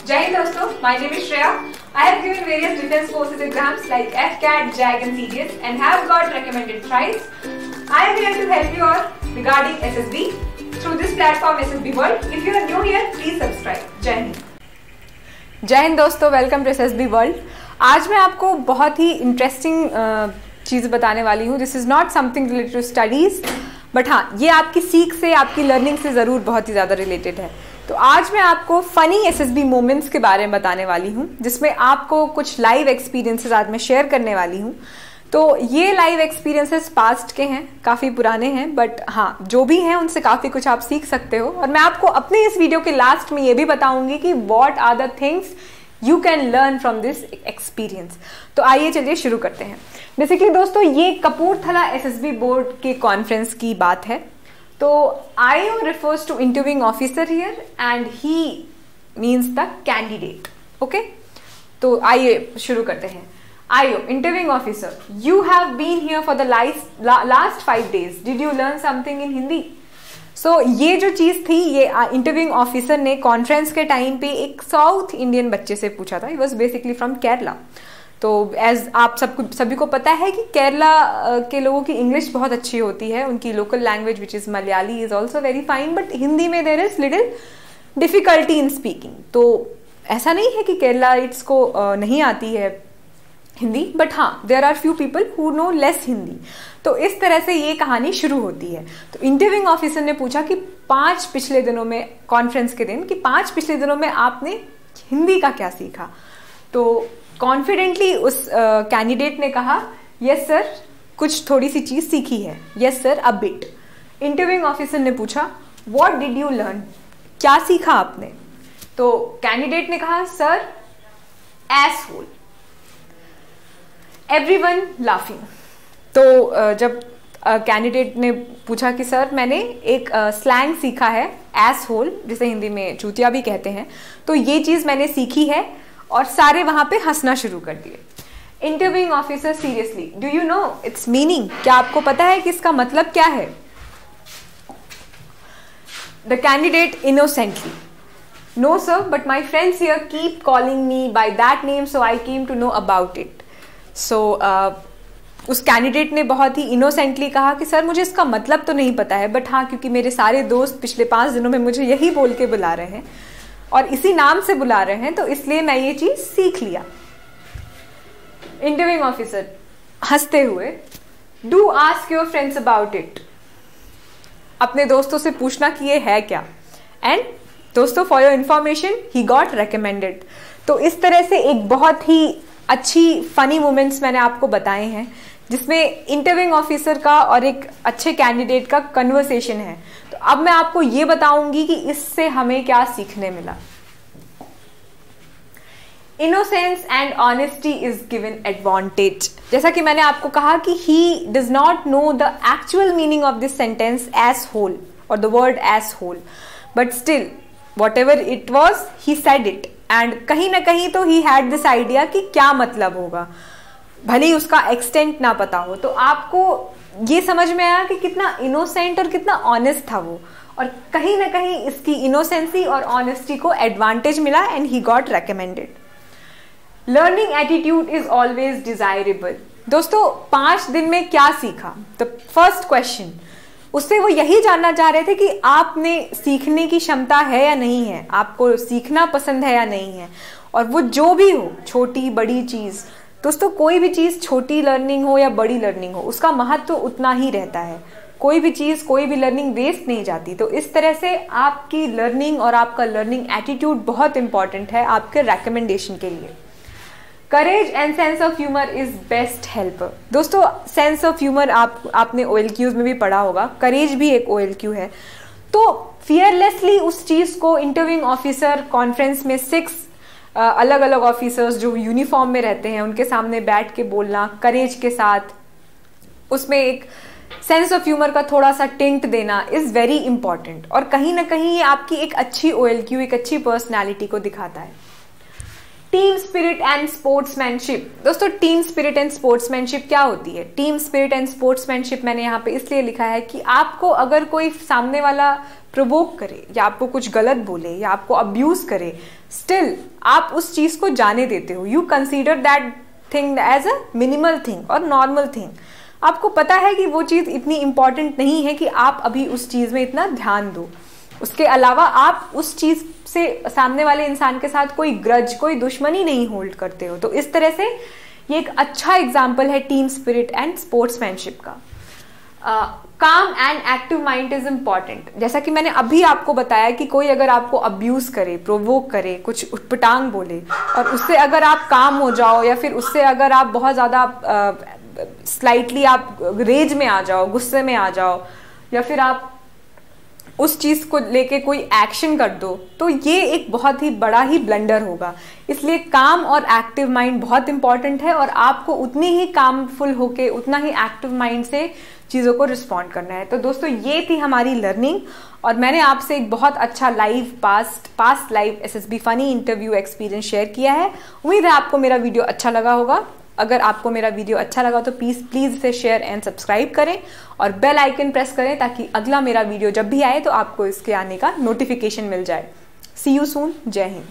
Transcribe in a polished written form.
Jai Hind दोस्तों, my name is Shreya. I have given various defense forces exams like FCAT, JAG and CDS and have got recommended thrice. I am here to help you all regarding SSB through this platform SSB World. If you are new here, please subscribe. Jai Hind. जय हिंद दोस्तों, welcome to SSB world. आज मैं आपको बहुत ही interesting चीज़ बताने वाली हूँ। This is not something related to studies, but हाँ, ये आपकी सीख से, आपकी लर्निंग से ज़रूर बहुत ही ज़्यादा रिलेटेड है। तो आज मैं आपको फ़नी SSB मोमेंट्स के बारे में बताने वाली हूँ, जिसमें आपको कुछ लाइव एक्सपीरियंसेस आज मैं शेयर करने वाली हूँ। तो ये लाइव एक्सपीरियंसेस पास्ट के हैं, काफ़ी पुराने हैं, बट हाँ, जो भी हैं उनसे काफ़ी कुछ आप सीख सकते हो। और मैं आपको अपने इस वीडियो के लास्ट में ये भी बताऊंगी कि what are the things you can learn from this experience. तो आइए चलिए शुरू करते हैं। बेसिकली दोस्तों, ये कपूरथला SSB बोर्ड के कॉन्फ्रेंस की बात है। तो IO refers to interviewing officer here and he means the candidate. Okay, तो आइए शुरू करते हैं। IO, interviewing officer, you have been here for the last 5 days. Did you learn something in Hindi? So ये जो चीज़ थी, ये इंटरव्यूइंग ऑफिसर ने कॉन्फ्रेंस के टाइम पे एक साउथ इंडियन बच्चे से पूछा था। He was basically from Kerala. तो एज आप सभी को पता है कि केरला के लोगों की इंग्लिश बहुत अच्छी होती है। उनकी local language which is Malayali is also very fine, but Hindi में there is little difficulty in speaking. तो ऐसा नहीं है कि केरलाइट्स को नहीं आती है हिंदी, बट हाँ, there are few people who know less Hindi. तो इस तरह से ये कहानी शुरू होती है। तो इंटरव्यूइंग ऑफिसर ने पूछा कि 5 पिछले दिनों में, कॉन्फ्रेंस के दिन, कि 5 पिछले दिनों में आपने हिंदी का क्या सीखा। तो कॉन्फिडेंटली उस कैंडिडेट ने कहा, यस सर, कुछ थोड़ी सी चीज़ सीखी है। Yes sir, a bit. Interviewing officer ने पूछा, व्हाट डिड यू लर्न, क्या सीखा आपने। तो कैंडिडेट ने कहा, सर, एसहोल। Everyone laughing. तो जब कैंडिडेट ने पूछा कि सर, मैंने एक स्लैंग सीखा है, एसहोल, जिसे हिंदी में चूतिया भी कहते हैं, तो ये चीज़ मैंने सीखी है, और सारे वहां पे हंसना शुरू कर दिए। Interviewing officer, seriously, do you know it's meaning, क्या आपको पता है कि इसका मतलब क्या है। The candidate innocently, no sir, but my friends here keep calling me by that name, so I came to know about it. So उस कैंडिडेट ने बहुत ही इनोसेंटली कहा कि सर, मुझे इसका मतलब तो नहीं पता है, बट हाँ, क्योंकि मेरे सारे दोस्त पिछले 5 दिनों में मुझे यही बोल के बुला रहे हैं और इसी नाम से बुला रहे हैं, तो इसलिए मैं ये चीज सीख लिया। इंटरव्यूइंग ऑफिसर हंसते हुए, do ask your friends about it, अपने दोस्तों से पूछना कि ये है क्या। एंड दोस्तों, for your information, he got recommended. तो इस तरह से एक बहुत ही अच्छी फनी मोमेंट्स मैंने आपको बताए हैं, जिसमें इंटरव्यूइंग ऑफिसर का और एक अच्छे कैंडिडेट का कन्वर्सेशन है। तो अब मैं आपको ये बताऊंगी कि इससे हमें क्या सीखने मिला। Innocence and honesty is given advantage. जैसा कि मैंने आपको कहा कि he does not know the actual meaning of this sentence as whole और the word as whole, but still whatever it was, he said it, and कहीं ना कहीं तो ही हैड दिस आइडिया कि क्या मतलब होगा, भले ही उसका एक्सटेंट ना पता हो। तो आपको ये समझ में आया कि कितना इनोसेंट और कितना ऑनेस्ट था वो, और कहीं ना कहीं इसकी इनोसेंसी और ऑनेस्टी को एडवांटेज मिला and he got recommended. Learning attitude is always desirable. दोस्तों, 5 दिन में क्या सीखा, द फर्स्ट क्वेश्चन, उससे वो यही जानना चाह रहे थे कि आपने सीखने की क्षमता है या नहीं है, आपको सीखना पसंद है या नहीं है। और वो जो भी हो, छोटी बड़ी चीज़, दोस्तों कोई भी चीज़, छोटी लर्निंग हो या बड़ी लर्निंग हो, उसका महत्व तो उतना ही रहता है। कोई भी चीज़, कोई भी लर्निंग वेस्ट नहीं जाती। तो इस तरह से आपकी लर्निंग और आपका लर्निंग एटीट्यूड बहुत इंपॉर्टेंट है आपके रिकमेंडेशन के लिए। Courage and sense of humour is best helper. दोस्तों, सेंस ऑफ ह्यूमर आपने OLQs में भी पढ़ा होगा, करेज भी एक OLQ है। तो फियरलेसली उस चीज़ को इंटरव्यूइंग ऑफिसर कॉन्फ्रेंस में 6 अलग अलग ऑफिसर्स जो यूनिफॉर्म में रहते हैं, उनके सामने बैठ के बोलना करेज के साथ, उसमें एक सेंस ऑफ ह्यूमर का थोड़ा सा टिंट देना इज़ वेरी इंपॉर्टेंट। और कहीं ना कहीं ये आपकी एक अच्छी OLQ, एक अच्छी पर्सनैलिटी को दिखाता है। Team spirit and sportsmanship. दोस्तों टीम स्पिरिट एंड स्पोर्ट्समैनशिप क्या होती है? टीम स्पिरिट एंड स्पोर्ट्समैनशिप मैंने यहाँ पे इसलिए लिखा है कि आपको अगर कोई सामने वाला प्रोवोक करे या आपको कुछ गलत बोले या आपको अब्यूज करे, स्टिल आप उस चीज को जाने देते हो। You consider that thing as a minimal thing और नॉर्मल थिंग। आपको पता है कि वो चीज इतनी इंपॉर्टेंट नहीं है कि आप अभी उस चीज में इतना ध्यान दो। उसके अलावा आप उस चीज से सामने वाले इंसान के साथ कोई ग्रज, कोई दुश्मनी नहीं होल्ड करते हो। तो इस तरह से ये एक अच्छा एग्जाम्पल है टीम स्पिरिट एंड स्पोर्ट्समैनशिप का। काम and active mind is important. जैसा कि मैंने अभी आपको बताया कि कोई अगर आपको अब्यूज करे, प्रोवोक करे, कुछ उटपटांग बोले और उससे अगर आप काम हो जाओ या फिर उससे अगर आप बहुत ज़्यादा स्लाइटली आप रेज में आ जाओ, गुस्से में आ जाओ या फिर आप उस चीज़ को लेके कोई एक्शन कर दो, तो ये एक बहुत ही बड़ा ही ब्लंडर होगा। इसलिए काम और एक्टिव माइंड बहुत इंपॉर्टेंट है और आपको उतनी ही कामफुल होके, उतना ही एक्टिव माइंड से चीज़ों को रिस्पॉन्ड करना है। तो दोस्तों ये थी हमारी लर्निंग और मैंने आपसे एक बहुत अच्छा past live SSB funny interview experience share किया है। उम्मीद है आपको मेरा वीडियो अच्छा लगा होगा। अगर आपको मेरा वीडियो अच्छा लगा तो प्लीज़ इसे शेयर एंड सब्सक्राइब करें और बेल आइकन प्रेस करें ताकि अगला मेरा वीडियो जब भी आए तो आपको इसके आने का नोटिफिकेशन मिल जाए। सी यू सून। जय हिंद।